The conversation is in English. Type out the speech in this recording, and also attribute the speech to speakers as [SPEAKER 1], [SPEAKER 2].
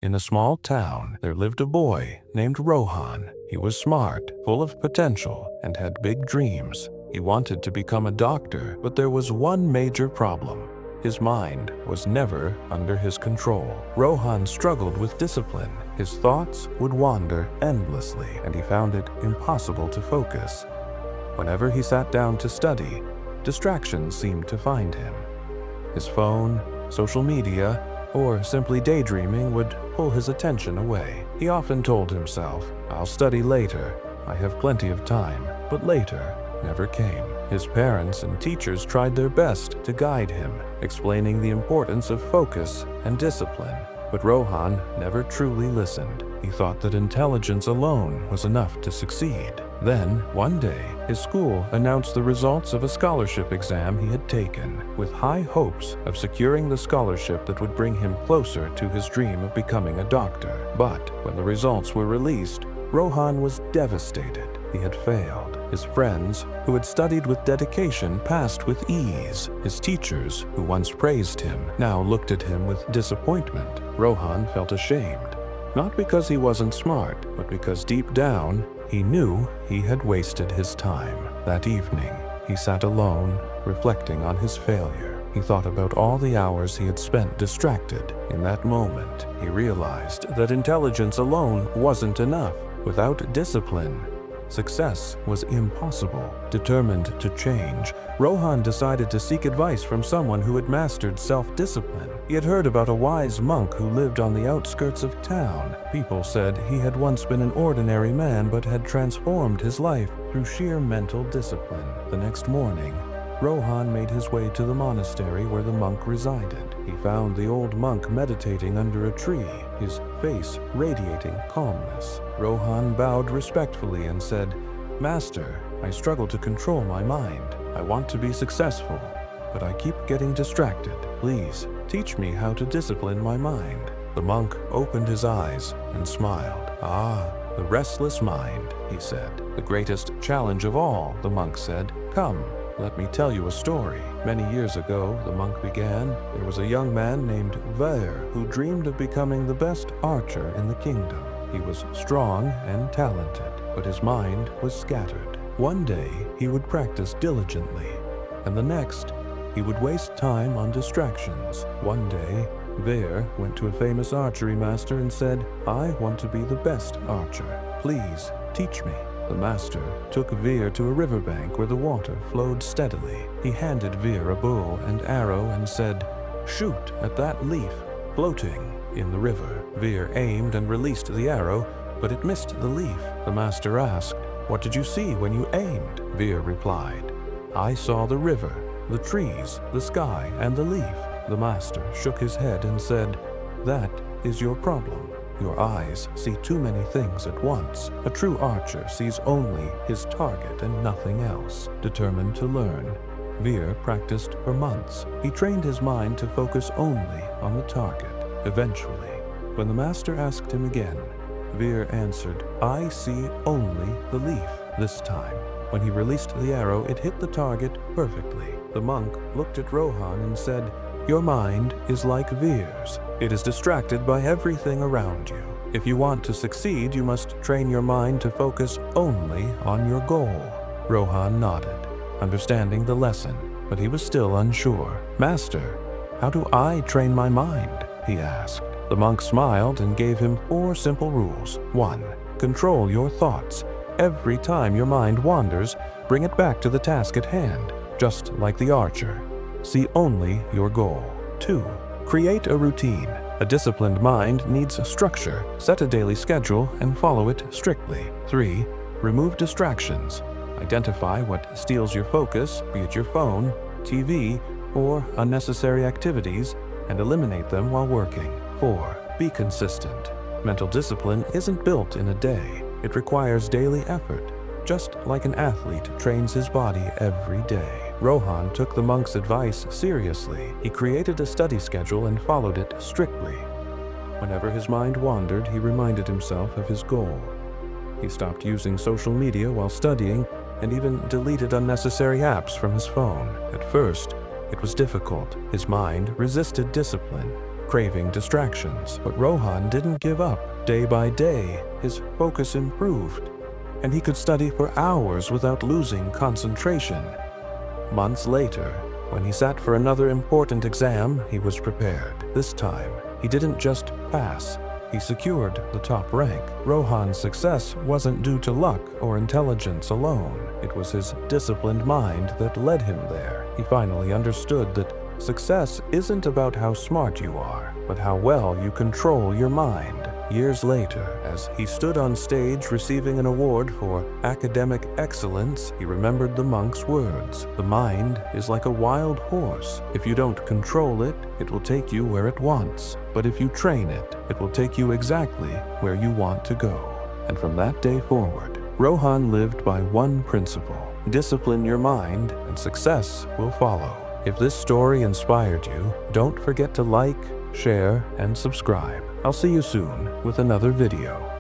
[SPEAKER 1] In a small town, there lived a boy named Rohan. He was smart, full of potential, and had big dreams. He wanted to become a doctor, but there was one major problem. His mind was never under his control. Rohan struggled with discipline. His thoughts would wander endlessly, and he found it impossible to focus. Whenever he sat down to study, distractions seemed to find him. His phone, social media, or simply daydreaming would pull his attention away. He often told himself, "I'll study later. I have plenty of time." But later never came. His parents and teachers tried their best to guide him, explaining the importance of focus and discipline. But Rohan never truly listened. He thought that intelligence alone was enough to succeed. Then, one day, his school announced the results of a scholarship exam he had taken, with high hopes of securing the scholarship that would bring him closer to his dream of becoming a doctor. But when the results were released, Rohan was devastated. He had failed. His friends, who had studied with dedication, passed with ease. His teachers, who once praised him, now looked at him with disappointment. Rohan felt ashamed, not because he wasn't smart, but because deep down, he knew he had wasted his time. That evening, he sat alone, reflecting on his failure. He thought about all the hours he had spent distracted. In that moment, he realized that intelligence alone wasn't enough. Without discipline, success was impossible. Determined to change, Rohan decided to seek advice from someone who had mastered self-discipline. He had heard about a wise monk who lived on the outskirts of town. People said he had once been an ordinary man but had transformed his life through sheer mental discipline. The next morning, Rohan made his way to the monastery where the monk resided. He found the old monk meditating under a tree, his face radiating calmness. Rohan bowed respectfully and said, "Master, I struggle to control my mind. I want to be successful, but I keep getting distracted. Please, teach me how to discipline my mind." The monk opened his eyes and smiled. "Ah, the restless mind," he said. "The greatest challenge of all," the monk said. "Come, let me tell you a story. Many years ago," the monk began, "there was a young man named Ver who dreamed of becoming the best archer in the kingdom. He was strong and talented, but his mind was scattered. One day, he would practice diligently, and the next, he would waste time on distractions. One day, Ver went to a famous archery master and said, 'I want to be the best archer. Please teach me.' The master took Veer to a riverbank where the water flowed steadily. He handed Veer a bow and arrow and said, 'Shoot at that leaf floating in the river.' Veer aimed and released the arrow, but it missed the leaf. The master asked, 'What did you see when you aimed?' Veer replied, 'I saw the river, the trees, the sky, and the leaf.' The master shook his head and said, 'That is your problem. Your eyes see too many things at once. A true archer sees only his target and nothing else.' Determined to learn, Veer practiced for months. He trained his mind to focus only on the target. Eventually, when the master asked him again, Veer answered, 'I see only the leaf.' This time, when he released the arrow, it hit the target perfectly. The monk looked at Rohan and said, 'Your mind is like Veer's. It is distracted by everything around you. If you want to succeed, you must train your mind to focus only on your goal.' Rohan nodded, understanding the lesson, but he was still unsure. 'Master, how do I train my mind?' he asked. The monk smiled and gave him 4 simple rules. 1. Control your thoughts. Every time your mind wanders, bring it back to the task at hand, just like the archer. See only your goal. 2. Create a routine. A disciplined mind needs structure. Set a daily schedule and follow it strictly. 3. Remove distractions. Identify what steals your focus, be it your phone, TV, or unnecessary activities, and eliminate them while working. 4. Be consistent. Mental discipline isn't built in a day. It requires daily effort, just like an athlete trains his body every day. Rohan took the monk's advice seriously. He created a study schedule and followed it strictly. Whenever his mind wandered, he reminded himself of his goal. He stopped using social media while studying and even deleted unnecessary apps from his phone. At first, it was difficult. His mind resisted discipline, craving distractions. But Rohan didn't give up. Day by day, his focus improved, and he could study for hours without losing concentration. Months later, when he sat for another important exam, he was prepared. This time, he didn't just pass. He secured the top rank. Rohan's success wasn't due to luck or intelligence alone. It was his disciplined mind that led him there. He finally understood that success isn't about how smart you are, but how well you control your mind. Years later, as he stood on stage receiving an award for academic excellence, he remembered the monk's words. The mind is like a wild horse. If you don't control it, it will take you where it wants. But if you train it, it will take you exactly where you want to go. And from that day forward, Rohan lived by one principle: discipline your mind, and success will follow. If this story inspired you, don't forget to like, share, and subscribe. I'll see you soon with another video.